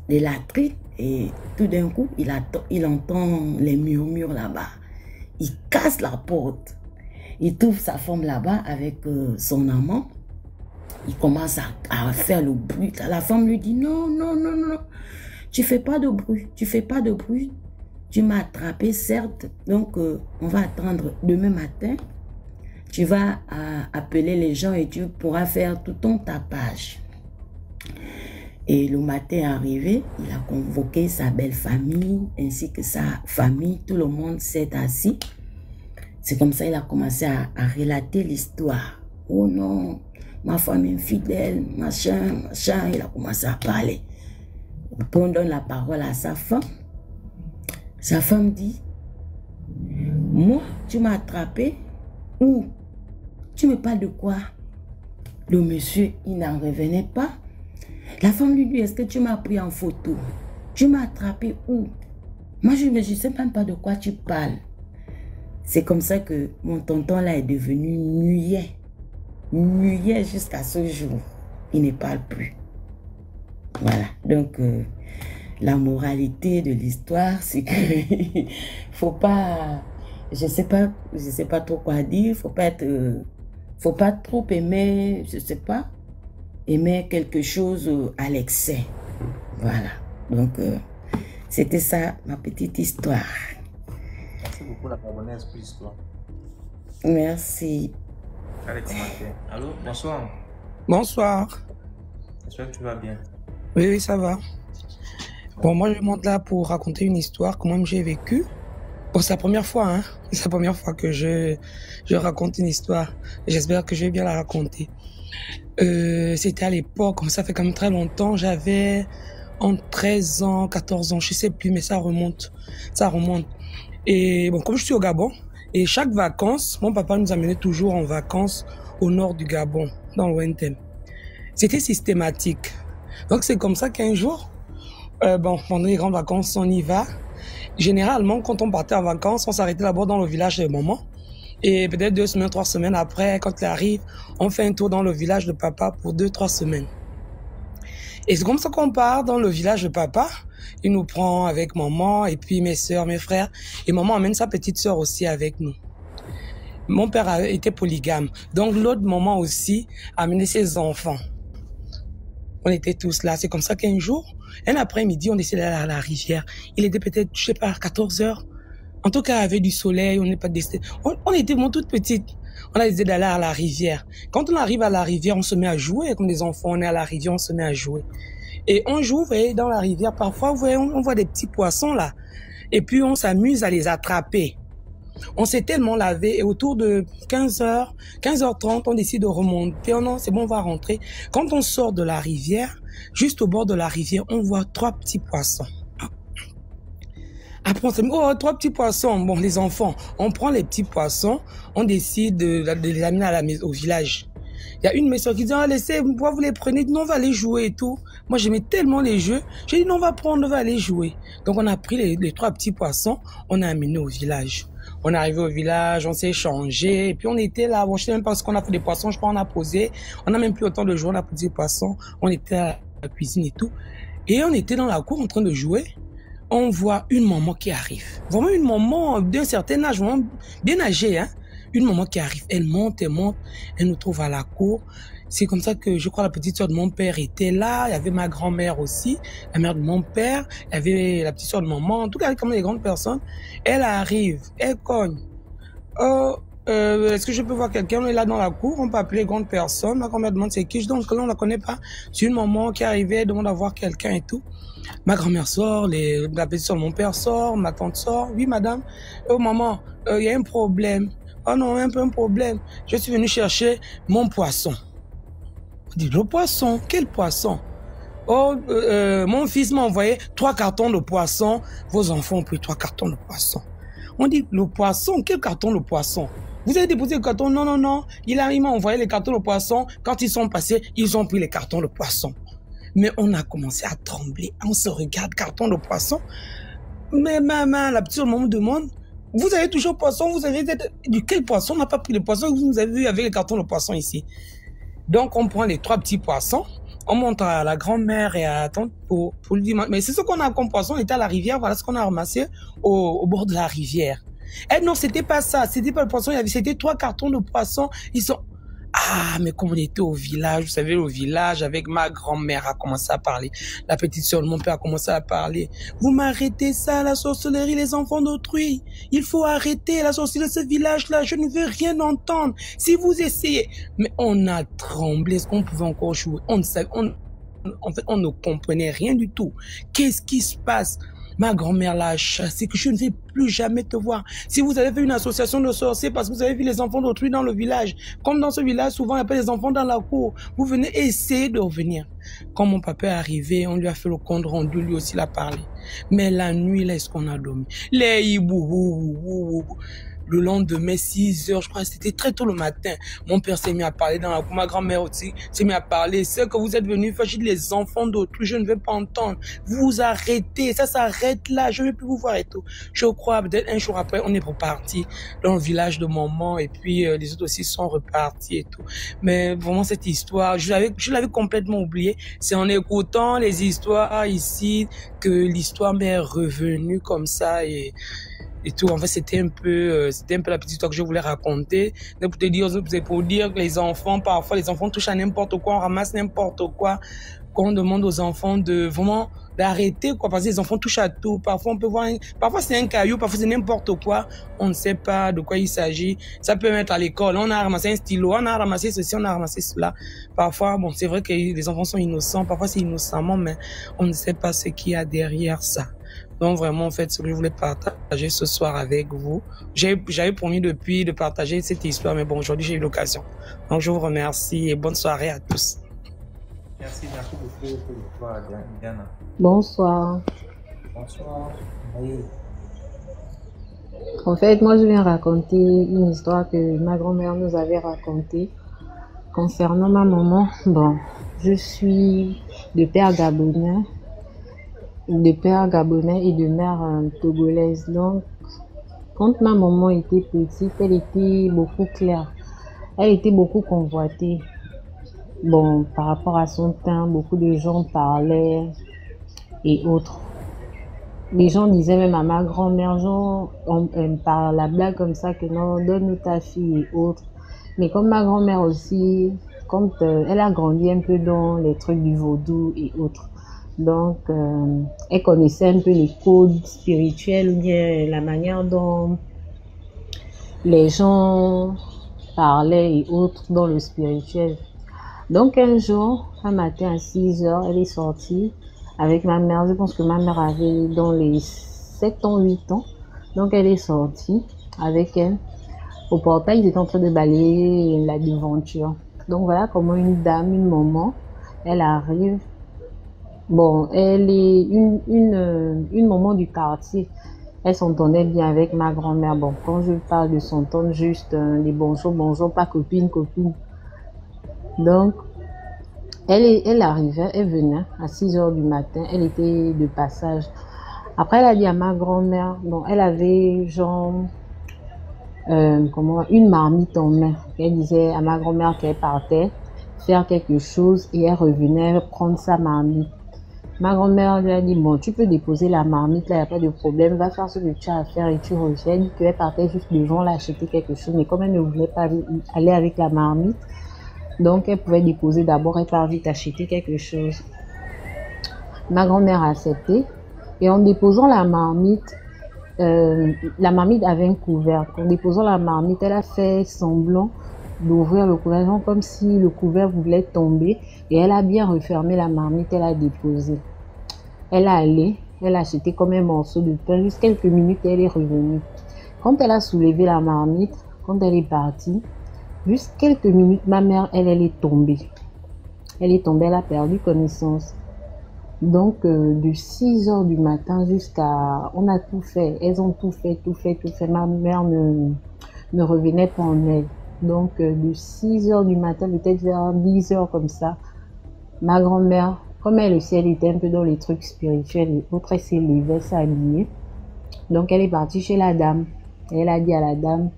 [SPEAKER 5] des latrines et tout d'un coup, il entend les murmures là-bas. Il casse la porte. Il trouve sa femme là-bas avec son amant. Il commence à faire le bruit. La femme lui dit, non, non, non, non, tu fais pas de bruit, tu fais pas de bruit. Tu m'as attrapé, certes, donc on va attendre demain matin. Tu vas appeler les gens et tu pourras faire tout ton tapage. Et le matin arrivé, il a convoqué sa belle famille ainsi que sa famille. Tout le monde s'est assis. C'est comme ça qu'il a commencé à relater l'histoire. Oh non, ma femme est infidèle, machin, machin. Il a commencé à parler. Puis on donne la parole à sa femme. Sa femme dit, moi, tu m'as attrapé. Où? Tu me parles de quoi? Le monsieur, il n'en revenait pas. La femme lui dit, est-ce que tu m'as pris en photo? Tu m'as attrapé où? Moi, je ne sais même pas de quoi tu parles. C'est comme ça que mon tonton là est devenu muet. Muet jusqu'à ce jour. Il ne parle plus. Voilà. Donc, la moralité de l'histoire, c'est que faut pas... Je sais pas trop quoi dire. Faut pas trop aimer, je sais pas, aimer quelque chose à l'excès. Voilà. Donc, c'était ça, ma petite histoire.
[SPEAKER 1] Merci beaucoup, la Gabonaise, pour l'histoire.
[SPEAKER 5] Merci.
[SPEAKER 1] Allez, commenter. Allô, bonsoir.
[SPEAKER 6] Bonsoir.
[SPEAKER 1] J'espère que tu vas bien.
[SPEAKER 6] Oui, oui, ça va. Bon, moi, je monte là pour raconter une histoire, comment j'ai vécu. Bon, c'est la première fois, hein. C'est la première fois que je raconte une histoire. J'espère que je vais bien la raconter. C'était à l'époque, ça fait quand même très longtemps, j'avais entre 13 ans, 14 ans, je sais plus, mais ça remonte. Ça remonte. Et bon, comme je suis au Gabon, et chaque vacances, mon papa nous amenait toujours en vacances au nord du Gabon, dans l'Ouenthem. C'était systématique. Donc c'est comme ça qu'un jour, bon, pendant les grandes vacances, on y va. Généralement, quand on partait en vacances, on s'arrêtait d'abord dans le village de maman. Et peut-être 2 semaines, 3 semaines après, quand il arrive, on fait un tour dans le village de papa pour 2-3 semaines. Et c'est comme ça qu'on part dans le village de papa. Il nous prend avec maman et puis mes sœurs, mes frères. Et maman amène sa petite sœur aussi avec nous. Mon père était polygame. Donc l'autre maman aussi amenait ses enfants. On était tous là. C'est comme ça qu'un jour, un après-midi, on décidait d'aller à la rivière. Il était peut-être, je sais pas, 14 heures. En tout cas, avec du soleil, on n'est pas décidé. On était toute petite. On a décidé d'aller à la rivière. Quand on arrive à la rivière, on se met à jouer. Comme des enfants, on est à la rivière, on se met à jouer. Et on joue, vous voyez, dans la rivière. Parfois, vous voyez, on voit des petits poissons là. Et puis, on s'amuse à les attraper. On s'est tellement lavé et autour de 15h, 15h30, on décide de remonter. Oh non, c'est bon, on va rentrer. Quand on sort de la rivière, juste au bord de la rivière, on voit 3 petits poissons. Après, on s'est dit, oh, 3 petits poissons. Bon, les enfants, on prend les petits poissons, on décide de les amener à la maison, au village. Il y a une de mes soeurs qui dit, ah, laissez, pourquoi vous les prenez? Non, on va aller jouer et tout. Moi, j'aimais tellement les jeux. J'ai dit, non, on va prendre, on va aller jouer. Donc, on a pris les 3 petits poissons, on a amené au village. On est arrivé au village, on s'est échangé, et puis on était là, bon, je sais même pas ce qu'on a fait des poissons, je crois on a posé, on n'a même plus autant de jouer, on a posé des poissons, on était à la cuisine et tout. Et on était dans la cour en train de jouer. On voit une maman qui arrive. Vraiment une maman d'un certain âge, vraiment bien âgée, hein. Une maman qui arrive. Elle monte, elle nous trouve à la cour. C'est comme ça que je crois la petite soeur de mon père était là. Il y avait ma grand-mère aussi, la mère de mon père. Il y avait la petite soeur de maman. En tout cas, comme les grandes personnes. Elle arrive, elle cogne. Oh, est-ce que je peux voir quelqu'un? On est là dans la cour, on peut appeler grande personne. Ma grand-mère demande c'est qui? Je dis, donc là, on la connaît pas. C'est une maman qui est arrivée, elle demande à voir quelqu'un et tout. Ma grand-mère sort, la petite soeur de mon père sort, ma tante sort. Oui, madame. Oh, maman, il y a un problème. Oh non, un peu un problème. Je suis venu chercher mon poisson. On dit, le poisson? Quel poisson? Oh, mon fils m'a envoyé 3 cartons de poisson. Vos enfants ont pris 3 cartons de poisson. On dit, le poisson? Quel carton de poisson? Vous avez déposé le carton? Non, non, non. Il m'a envoyé les cartons de poisson. Quand ils sont passés, ils ont pris les cartons de poisson. Mais on a commencé à trembler. On se regarde, carton de poisson. Mais maman, la petite maman me demande, vous avez toujours poisson? Vous avez du quel poisson? On n'a pas pris le poisson que vous avez vu avec les cartons de poisson ici. Donc, on prend les 3 petits poissons. On monte à la grand-mère et à la tante pour lui dire, mais c'est ce qu'on a comme poisson, on était à la rivière, voilà ce qu'on a ramassé au bord de la rivière. Eh non, c'était pas ça, c'était pas le poisson, c'était 3 cartons de poisson, ils sont... Ah, mais comme on était au village, vous savez, au village, avec ma grand-mère a commencé à parler. La petite sœur de mon père a commencé à parler. Vous m'arrêtez ça, la sorcellerie, les enfants d'autrui. Il faut arrêter la sorcellerie de ce village-là. Je ne veux rien entendre. Si vous essayez. Mais on a tremblé. Est-ce qu'on pouvait encore jouer? On ne savait, en fait, on ne comprenait rien du tout. Qu'est-ce qui se passe? Ma grand-mère l'a chassé, que je ne vais plus jamais te voir. Si vous avez fait une association de sorciers parce que vous avez vu les enfants d'autrui dans le village, comme dans ce village, souvent il y a pas des enfants dans la cour, vous venez essayer de revenir. Quand mon papa est arrivé, on lui a fait le compte rendu, lui aussi l'a parlé. Mais la nuit, là, est-ce qu'on a dormi? Les hibou, le lendemain, 6 heures, je crois que c'était très tôt le matin. Mon père s'est mis à parler dans la cour. Ma grand-mère aussi s'est mis à parler. C'est que vous êtes venus faire les enfants d'autrui. Je ne vais pas entendre. Vous arrêtez. Ça s'arrête là. Je ne vais plus vous voir et tout. Je crois, peut-être un jour après, on est reparti dans le village de maman. Et puis, les autres aussi sont repartis et tout. Mais vraiment, cette histoire, je l'avais complètement oubliée. C'est en écoutant les histoires ici que l'histoire m'est revenue comme ça et tout. En fait, c'était un peu la petite histoire que je voulais raconter. C'est pour dire que les enfants, parfois, les enfants touchent à n'importe quoi, on ramasse n'importe quoi, qu'on demande aux enfants de vraiment d'arrêter, quoi, parce que les enfants touchent à tout. Parfois, on peut voir, parfois c'est un caillou, parfois c'est n'importe quoi. On ne sait pas de quoi il s'agit. Ça peut être à l'école. On a ramassé un stylo, on a ramassé ceci, on a ramassé cela. Parfois, bon, c'est vrai que les enfants sont innocents. Parfois, c'est innocemment, mais on ne sait pas ce qu'il y a derrière ça. Donc vraiment, en fait, ce que je voulais partager ce soir avec vous, j'avais promis depuis de partager cette histoire, mais bon, aujourd'hui j'ai eu l'occasion. Donc je vous remercie et bonne soirée à tous.
[SPEAKER 1] Merci beaucoup pour l'histoire, Diana.
[SPEAKER 7] Bonsoir.
[SPEAKER 1] Bonsoir. Oui.
[SPEAKER 7] En fait, moi je viens raconter une histoire que ma grand-mère nous avait racontée concernant ma maman. Bon, je suis de père gabonais et de mère togolaise. Donc, quand ma maman était petite, elle était beaucoup claire. Elle était beaucoup convoitée. Bon, par rapport à son teint, beaucoup de gens parlaient et autres. Les gens disaient même à ma grand-mère, par la blague comme ça, que non, donne-nous ta fille et autres. Mais comme ma grand-mère aussi, quand elle a grandi un peu dans les trucs du vaudou et autres. Donc, elle connaissait un peu les codes spirituels ou bien la manière dont les gens parlaient et autres dans le spirituel. Donc, un jour, un matin à 6 heures, elle est sortie avec ma mère. Je pense que ma mère avait dans les 7 ans, 8 ans. Donc, elle est sortie avec elle. Au portail, ils étaient en train de balayer la devanture. Donc, voilà comment une dame, une maman, elle arrive. Bon, elle est une maman du quartier. Elle s'entendait bien avec ma grand-mère. Bon, quand je parle de s'entendre, juste des bonjours, pas copine. Donc, elle arrivait, elle venait à 6 heures du matin, elle était de passage. Après, elle a dit à ma grand-mère, bon, elle avait genre, une marmite en main. Elle disait à ma grand-mère qu'elle partait faire quelque chose et elle revenait prendre sa marmite. Ma grand-mère lui a dit, bon, tu peux déposer la marmite, là, il n'y a pas de problème, va faire ce que tu as à faire et tu reviens. Elle dit qu'elle partait juste devant l'acheter quelque chose, mais comme elle ne voulait pas aller avec la marmite, donc elle pouvait déposer d'abord, elle part vite acheter quelque chose. Ma grand-mère a accepté et en déposant la marmite avait un couvercle. En déposant la marmite, elle a fait semblant d'ouvrir le couvercle, comme si le couvercle voulait tomber, et elle a bien refermé la marmite, elle a déposé. Elle a acheté comme un morceau de pain, juste quelques minutes et elle est revenue. Quand elle a soulevé la marmite, quand elle est partie, juste quelques minutes, ma mère, elle est tombée. Elle est tombée, elle a perdu connaissance. Donc, de 6 heures du matin jusqu'à... On a tout fait. Elles ont tout fait. Ma mère ne revenait pas en elle. Donc, de 6 heures du matin, peut-être vers 10 heures comme ça, ma grand-mère, comme elle aussi, elle était un peu dans les trucs spirituels et autres, elle s'est levée, elle s'est habillée. Donc, elle est partie chez la dame. Et elle a dit à la dame,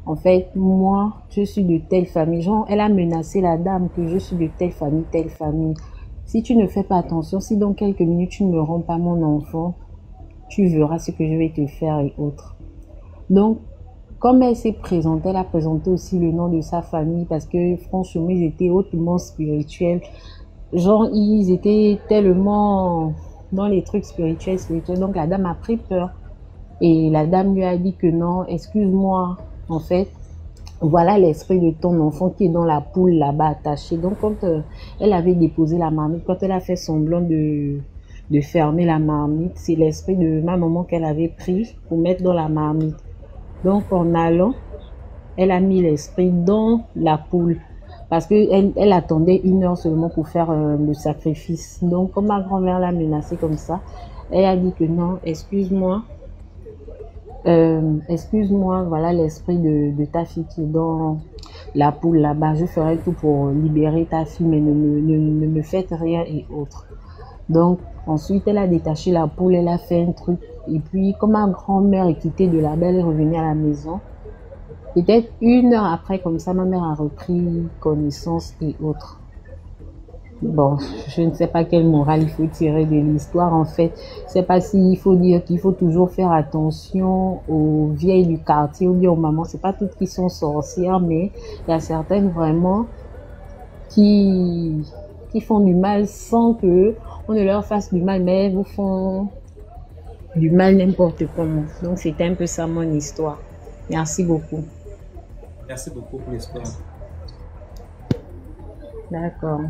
[SPEAKER 7] en fait, moi, je suis de telle famille. Genre, elle a menacé la dame que je suis de telle famille, telle famille. Si tu ne fais pas attention, si dans quelques minutes tu ne me rends pas mon enfant, tu verras ce que je vais te faire et autres. Donc, comme elle s'est présentée, elle a présenté aussi le nom de sa famille parce que franchement, ils étaient hautement spirituels. Genre, ils étaient tellement dans les trucs spirituels. Donc, la dame a pris peur. Et la dame lui a dit que non, excuse-moi, en fait, voilà l'esprit de ton enfant qui est dans la poule là-bas attaché. Donc, quand elle avait déposé la marmite, quand elle a fait semblant de fermer la marmite, c'est l'esprit de ma maman qu'elle avait pris pour mettre dans la marmite. Donc, en allant, elle a mis l'esprit dans la poule parce qu'elle attendait 1 heure seulement pour faire le sacrifice. Donc, comme ma grand-mère l'a menacée comme ça, elle a dit que non, excuse-moi, voilà l'esprit de ta fille qui est dans la poule là-bas. Je ferai tout pour libérer ta fille, mais ne me faites rien et autres. Donc, ensuite, elle a détaché la poule, elle a fait un truc. Et puis, comme ma grand-mère est quittée de là-bas, elle est revenue à la maison. Peut-être 1 heure après, comme ça, ma mère a repris connaissance et autres. Bon, je ne sais pas quelle morale il faut tirer de l'histoire. En fait, c'est pas s'il faut dire qu'il faut toujours faire attention aux vieilles du quartier ou bien aux mamans. C'est pas toutes qui sont sorcières, mais il y a certaines vraiment qui font du mal sans que on ne leur fasse du mal, mais elles vous font du mal n'importe comment. Donc, c'était un peu ça mon histoire. Merci beaucoup.
[SPEAKER 1] Merci beaucoup pour l'histoire.
[SPEAKER 7] D'accord.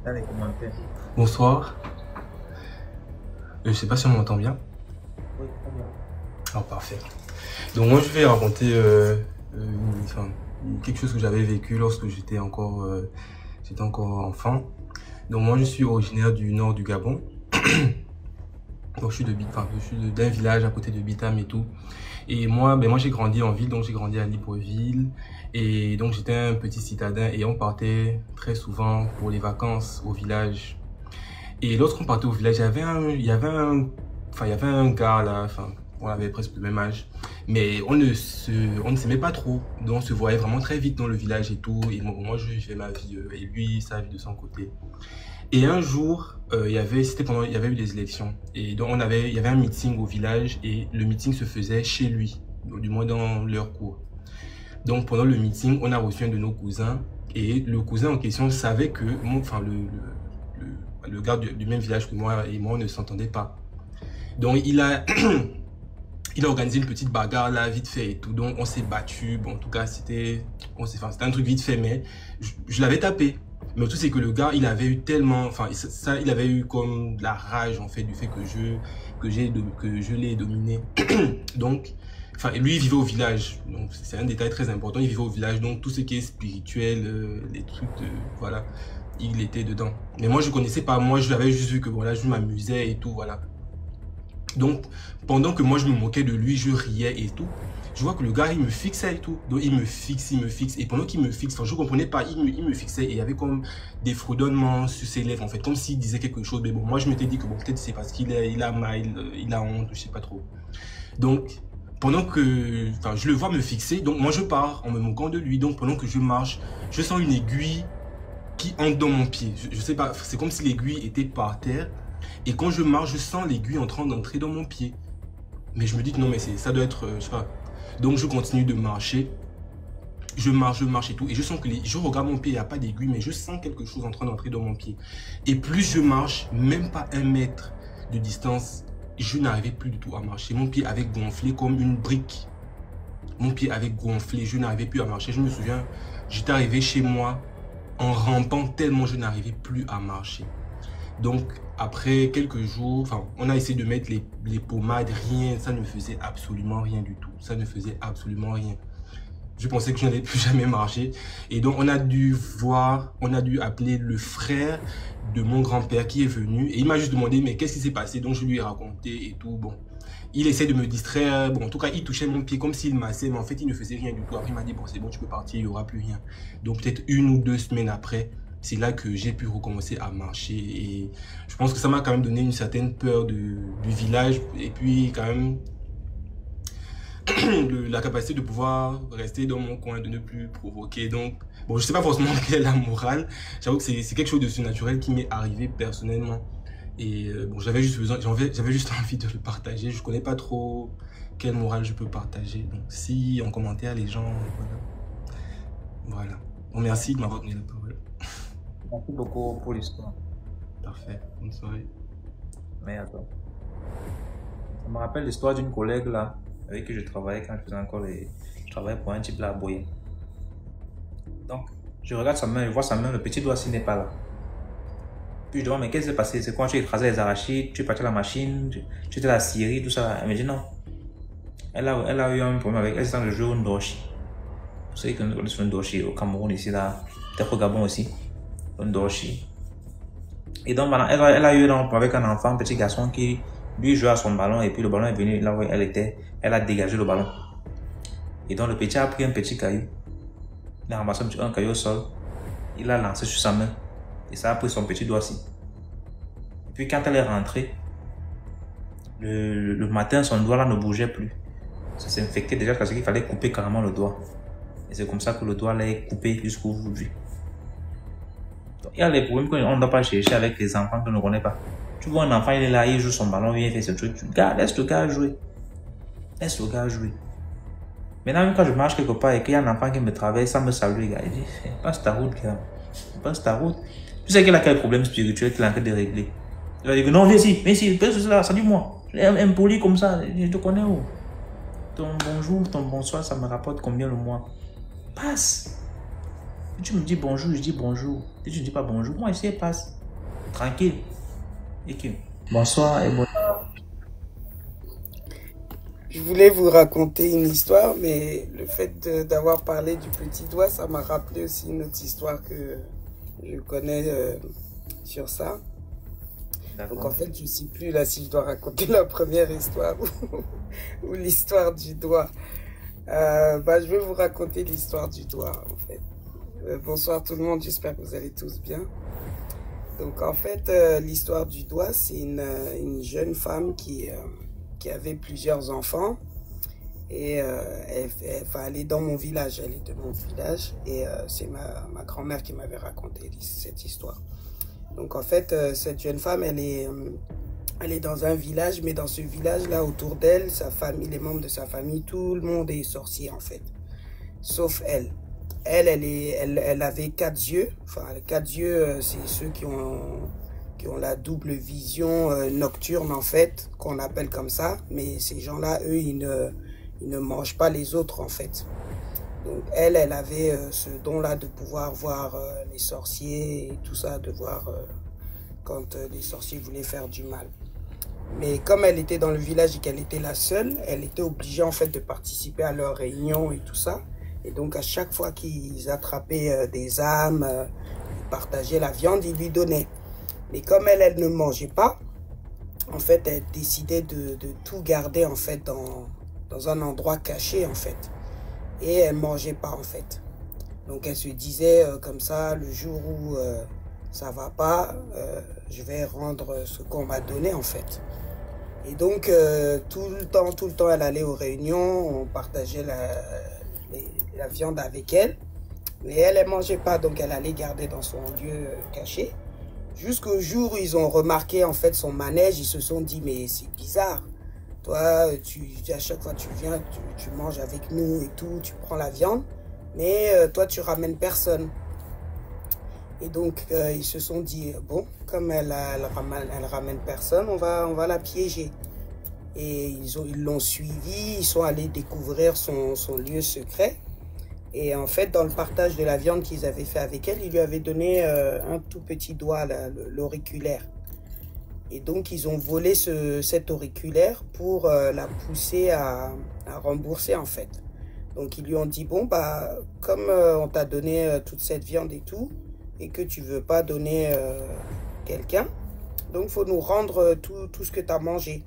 [SPEAKER 1] Dans les commentaires.
[SPEAKER 8] Bonsoir. Je sais pas si on m'entend bien.
[SPEAKER 1] Oui, très bien.
[SPEAKER 8] Ah, parfait. Donc moi je vais raconter quelque chose que j'avais vécu lorsque j'étais encore enfant. Donc moi je suis originaire du nord du Gabon. Donc je suis d'un village à côté de Bitam et tout. Et moi j'ai grandi en ville, donc j'ai grandi à Libreville. Et donc j'étais un petit citadin et on partait très souvent pour les vacances au village. Et lorsqu'on partait au village, il y avait un gars là, on avait presque le même âge. Mais on ne s'aimait pas trop. Donc on se voyait vraiment très vite dans le village et tout. Et moi je vivais ma vie et lui sa vie de son côté. Et un jour, il y avait eu des élections. Et donc il y avait un meeting au village et le meeting se faisait chez lui, du moins dans leur cour. Donc pendant le meeting, on a reçu un de nos cousins et le cousin en question savait que le gars du même village que moi et moi on ne s'entendait pas. Donc il a organisé une petite bagarre là vite fait et tout. Donc on s'est battu. Bon en tout cas c'était un truc vite fait, mais je l'avais tapé. Mais tout c'est que le gars il avait eu tellement, il avait eu comme de la rage en fait du fait que je l'ai dominé. Donc lui il vivait au village, donc c'est un détail très important, il vivait au village, donc tout ce qui est spirituel, les trucs voilà, il était dedans. Mais moi je connaissais pas, moi je l'avais juste vu que voilà, je m'amusais et tout, voilà. Donc pendant que moi je me moquais de lui, je riais et tout, je vois que le gars, il me fixait et tout. Donc, il me fixe. Et pendant qu'il me fixe, je ne comprenais pas, il me fixait et il y avait comme des fredonnements sur ses lèvres, en fait, comme s'il disait quelque chose. Mais bon, moi, je m'étais dit que bon, peut-être c'est parce qu'il a mal, il a honte, je sais pas trop. Donc, pendant que, enfin, je le vois me fixer, donc moi, je pars en me moquant de lui. Donc, pendant que je marche, je sens une aiguille qui entre dans mon pied. Je sais pas, c'est comme si l'aiguille était par terre. Et quand je marche, je sens l'aiguille en train d'entrer dans mon pied. Mais je me dis que non, mais ça doit être, je sais pas. Donc, je continue de marcher. Je marche et tout. Et je sens que je regarde mon pied, il n'y a pas d'aiguille, mais je sens quelque chose en train d'entrer dans mon pied. Et plus je marche, même pas 1 mètre de distance, je n'arrivais plus du tout à marcher. Mon pied avait gonflé comme une brique. Mon pied avait gonflé, je n'arrivais plus à marcher. Je me souviens, j'étais arrivé chez moi en rampant tellement je n'arrivais plus à marcher. Donc, après quelques jours, enfin, on a essayé de mettre les pommades, rien, ça ne faisait absolument rien du tout. Ça ne faisait absolument rien. Je pensais que je n'allais plus jamais marcher. Et donc, on a dû appeler le frère de mon grand-père qui est venu. Et il m'a juste demandé, mais qu'est-ce qui s'est passé? Donc, je lui ai raconté et tout. Bon, il essaie de me distraire. Bon, en tout cas, il touchait mon pied comme s'il massait. Mais en fait, il ne faisait rien du tout. Après, il m'a dit, bon, c'est bon, tu peux partir, il n'y aura plus rien. Donc, peut-être 1 ou 2 semaines après, c'est là que j'ai pu recommencer à marcher. Et je pense que ça m'a quand même donné une certaine peur du village. Et puis, quand même, la capacité de pouvoir rester dans mon coin, de ne plus provoquer. Donc, bon, je sais pas forcément quelle est la morale. J'avoue que c'est quelque chose de surnaturel qui m'est arrivé personnellement. Et bon, j'avais juste envie de le partager. Je connais pas trop quelle morale je peux partager. Donc, si en commentaire, les gens, voilà. Bon, merci de m'avoir donné la parole.
[SPEAKER 1] Merci beaucoup pour l'histoire.
[SPEAKER 8] Parfait. Bonne soirée.
[SPEAKER 1] Merde. Ça me rappelle l'histoire d'une collègue là, avec qui je travaillais quand je faisais encore je travaillais pour un type là à Boyer. Donc, je regarde sa main, je vois sa main, le petit doigt-ci n'est pas là. Puis je demande, mais qu'est-ce qui s'est passé? C'est quand tu écrasais les arachides, tu es parti à la machine, tu étais à la scierie, tout ça. Elle me dit non. Elle a eu un problème avec, elle s'est dans le jeu Ndoshi. Vous savez qu'on connaît sur Ndoshi au Cameroun ici là, peut-être au Gabon aussi. Ndoshi. Et donc, elle a eu un problème avec un enfant, un petit garçon qui lui jouait à son ballon et puis le ballon est venu là où elle était. Elle a dégagé le ballon. Et donc le petit a pris un petit caillou. Il a ramassé un caillou au sol. Il l'a lancé sur sa main. Et ça a pris son petit doigt-ci. Et puis quand elle est rentrée, le matin, son doigt là ne bougeait plus. Ça s'est infecté déjà parce qu'il fallait couper carrément le doigt. Et c'est comme ça que le doigt là est coupé jusqu'au bout de lui. Il y a les problèmes qu'on ne doit pas chercher avec les enfants qu'on ne connaît pas. Tu vois un enfant, il est là, il joue son ballon, il fait ce truc. Laisse le gars jouer. Laisse le gars jouer. Maintenant, même quand je marche quelque part et qu'il y a un enfant qui me traverse, ça me salue, gars. Il dit, passe ta route, gars. Passe ta route. Tu sais qu'il a quel problème spirituel qu'il a en train de régler. Il va dire, non, viens ici, salut-moi. Je suis impoli comme ça, je te connais où? Ton bonjour, ton bonsoir, ça me rapporte combien le mois? Passe. Si tu me dis bonjour, je dis bonjour. Si tu ne dis pas bonjour, moi, je sais, passe. Tranquille. Bonsoir et bonsoir.
[SPEAKER 9] Je voulais vous raconter une histoire, mais le fait d'avoir parlé du petit doigt, ça m'a rappelé aussi une autre histoire que je connais sur ça. Donc en fait, je ne sais plus là si je dois raconter la première histoire ou l'histoire du doigt. Je vais vous raconter l'histoire du doigt en fait. Bonsoir tout le monde, j'espère que vous allez tous bien. Donc en fait, l'histoire du doigt, c'est une jeune femme qui avait plusieurs enfants. Et elle est dans mon village, elle est de mon village. Et c'est ma grand-mère qui m'avait raconté cette histoire. Donc en fait, cette jeune femme, elle est dans un village, mais dans ce village-là, autour d'elle, sa famille, les membres de sa famille, tout le monde est sorcier en fait. Sauf elle. Elle avait 4 yeux. Enfin, 4 yeux, c'est ceux qui ont la double vision nocturne, en fait, qu'on appelle comme ça. Mais ces gens-là, eux, ils ne mangent pas les autres, en fait. Donc, elle avait ce don-là de pouvoir voir les sorciers et tout ça, de voir quand les sorciers voulaient faire du mal. Mais comme elle était dans le village et qu'elle était la seule, elle était obligée, en fait, de participer à leurs réunions et tout ça. Et donc, à chaque fois qu'ils attrapaient des âmes, ils partageaient la viande, ils lui donnaient. Mais comme elle ne mangeait pas, en fait, elle décidait de tout garder, en fait, dans un endroit caché en fait. Et elle mangeait pas en fait. Donc elle se disait comme ça, le jour où ça va pas, je vais rendre ce qu'on m'a donné en fait. Et donc tout le temps, elle allait aux réunions, on partageait la viande avec elle. Mais elle ne mangeait pas, donc elle allait garder dans son lieu caché. Jusqu'au jour où ils ont remarqué en fait son manège, ils se sont dit mais c'est bizarre. Toi, à chaque fois tu viens, tu manges avec nous et tout, tu prends la viande, mais toi tu ramènes personne. Et donc ils se sont dit bon, comme elle ramène personne, on va la piéger. Et ils l'ont suivi, ils sont allés découvrir son lieu secret. Et en fait, dans le partage de la viande qu'ils avaient fait avec elle, ils lui avaient donné un tout petit doigt, l'auriculaire. Et donc, ils ont volé cet auriculaire pour la pousser à rembourser, en fait. Donc, ils lui ont dit, bon, bah, comme on t'a donné toute cette viande et tout, et que tu veux pas donner quelqu'un, donc il faut nous rendre tout ce que tu as mangé.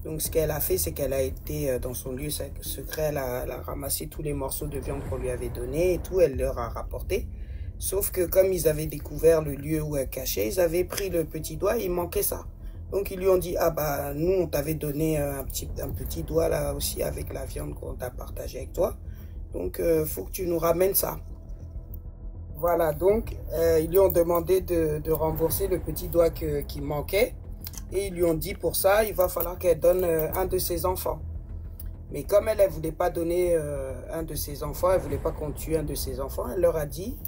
[SPEAKER 9] Donc, ce qu'elle a fait, c'est qu'elle a été dans son lieu secret, elle a ramassé tous les morceaux de viande qu'on lui avait donnés et tout, elle leur a rapporté. Sauf que comme ils avaient découvert le lieu où elle cachait, ils avaient pris le petit doigt et il manquait ça. Donc, ils lui ont dit, ah bah, nous, on t'avait donné un petit doigt là aussi avec la viande qu'on t'a partagée avec toi. Donc, faut que tu nous ramènes ça. Voilà, donc, ils lui ont demandé de rembourser le petit doigt qui manquait. Et ils lui ont dit pour ça, il va falloir qu'elle donne un de ses enfants. Mais comme elle ne voulait pas donner un de ses enfants, elle ne voulait pas qu'on tue un de ses enfants, elle leur a dit,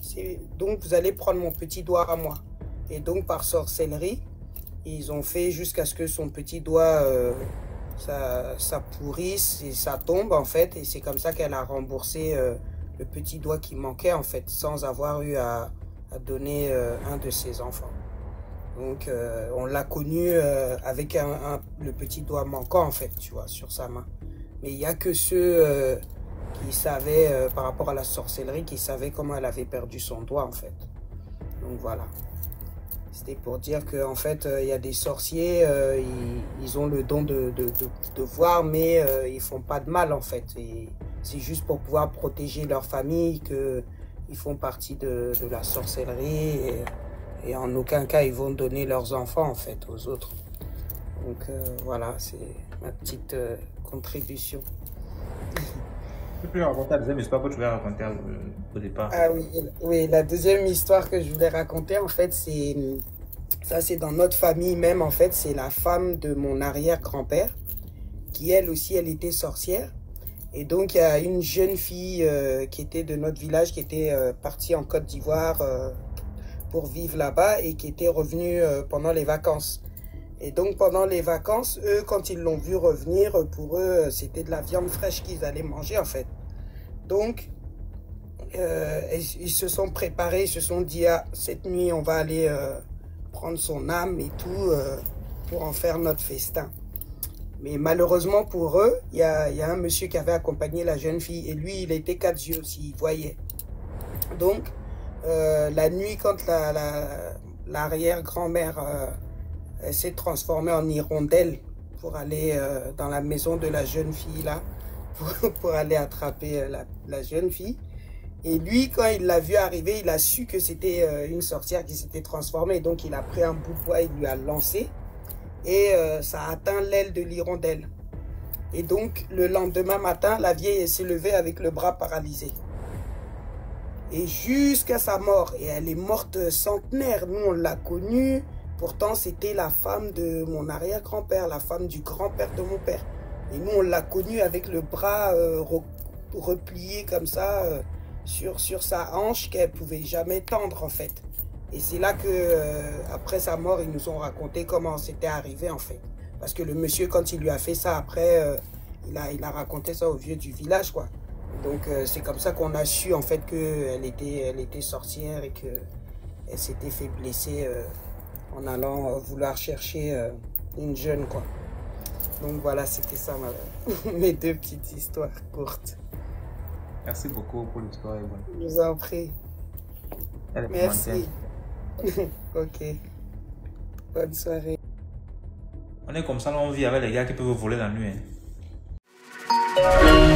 [SPEAKER 9] donc vous allez prendre mon petit doigt à moi. Et donc par sorcellerie, ils ont fait jusqu'à ce que son petit doigt, ça pourrisse et ça tombe en fait. Et c'est comme ça qu'elle a remboursé le petit doigt qui manquait en fait, sans avoir eu à donner un de ses enfants. Donc, on l'a connu avec le petit doigt manquant, en fait, tu vois, sur sa main. Mais il n'y a que ceux qui savaient, par rapport à la sorcellerie, qui savaient comment elle avait perdu son doigt, en fait. Donc, voilà. C'était pour dire qu'en fait, il y a des sorciers, ils ont le don de voir, mais ils font pas de mal, en fait. Et c'est juste pour pouvoir protéger leur famille qu'ils font partie de la sorcellerie. Et en aucun cas, ils vont donner leurs enfants, en fait, aux autres. Donc, voilà, c'est ma petite contribution.
[SPEAKER 1] Tu peux raconter la deuxième histoire que tu voulais raconter au départ.
[SPEAKER 9] Ah oui, la deuxième histoire que je voulais raconter, en fait, c'est dans notre famille même, en fait. C'est la femme de mon arrière-grand-père, qui, elle aussi, elle était sorcière. Et donc, il y a une jeune fille qui était de notre village, qui était partie en Côte d'Ivoire pour vivre là-bas et qui était revenu pendant les vacances. Et donc pendant les vacances, eux, quand ils l'ont vu revenir, pour eux, c'était de la viande fraîche qu'ils allaient manger en fait. Donc, ils se sont préparés, ils se sont dit, ah, cette nuit, on va aller prendre son âme et tout pour en faire notre festin. Mais malheureusement pour eux, il y a un monsieur qui avait accompagné la jeune fille et lui, il était 4 yeux aussi, il voyait. Donc, la nuit, quand l'arrière-grand-mère s'est transformée en hirondelle pour aller dans la maison de la jeune fille là, pour aller attraper la jeune fille. Et lui, quand il l'a vu arriver, il a su que c'était une sorcière qui s'était transformée. Donc, il a pris un bout de bois, il lui a lancé. Et ça a atteint l'aile de l'hirondelle. Et donc, le lendemain matin, la vieille s'est levée avec le bras paralysé. Et jusqu'à sa mort. Et elle est morte centenaire. Nous, on l'a connue. Pourtant, c'était la femme de mon arrière-grand-père, la femme du grand-père de mon père. Et nous, on l'a connue avec le bras replié comme ça sur sa hanche qu'elle ne pouvait jamais tendre, en fait. Et c'est là que, après sa mort, ils nous ont raconté comment c'était arrivé, en fait. Parce que le monsieur, quand il lui a fait ça, après, il a raconté ça aux vieux du village, quoi. Donc, c'est comme ça qu'on a su, en fait, qu'elle était sorcière et qu'elle s'était fait blesser en allant vouloir chercher une jeune, quoi. Donc, voilà, c'était ça, mes 2 petites histoires courtes.
[SPEAKER 1] Merci beaucoup pour l'histoire.
[SPEAKER 9] Je vous en prie. Merci. Ok. Bonne soirée.
[SPEAKER 1] On est comme ça, là, on vit avec les gars qui peuvent voler la nuit. Hein. Bye.